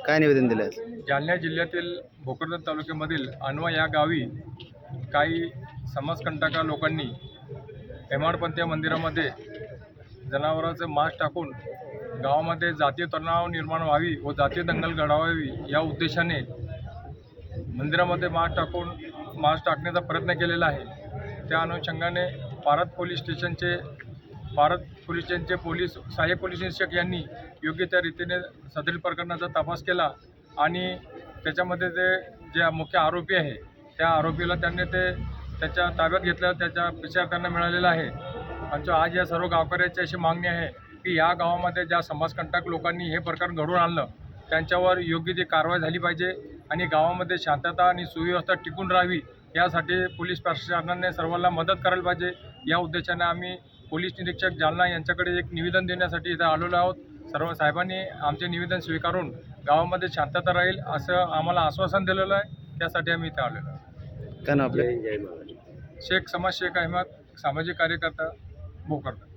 काय निवेदन दिलं आज? जालना जिल्ह्यातील भोकरदन तालुक्यामधील अनवा या गावी काही समाजकंटक लोकांनी हेमाडपंथी मंदिरामध्ये जनावरांचं मांस टाकून गावामध्ये जातीय तणाव निर्माण व्हावी व जातीय दंगल घडवावी या उद्देशाने मंदिरामध्ये मांस टाकण्याचा प्रयत्न केलेला आहे। त्या अनुषंगाने पारत पोलीस स्टेशनचे सहाय्यक पोलीस निरीक्षक यांनी योग्य त्या रीतीने सदरील प्रकरणाचा तपास केला आणि त्याच्यामध्ये जे मुख्य आरोपी आहे त्या आरोपीला त्यांनी त्याच्या ताब्यात घेतलं, त्याचा विचार त्यांना मिळालेला आहे। आमच्या आज या सर्व गावकऱ्यांची अशी मागणी आहे की या गावामध्ये ज्या समाजकंटक लोकांनी हे प्रकरण घडवून आणलं त्यांच्यावर योग्य ती कारवाई झाली पाहिजे आणि गावामध्ये शांतता आणि सुव्यवस्था टिकून राहावी यासाठी पोलीस प्रशासनाने सर्वांना मदत करायला पाहिजे। या उद्देशाने आम्ही पोलीस निरीक्षक जालना यांच्याकडे एक निवेदन देण्यासाठी इथं आलेलो आहोत। सर्व साहेबांनी आमचे निवेदन स्वीकारून गावामध्ये शांतता राहील असं आम्हाला आश्वासन दिलेलं आहे, त्यासाठी आम्ही इथं आलेलो आहोत। काय नाव आपलं? शेख अहमद, सामाजिक कार्यकर्ता भोकरदन।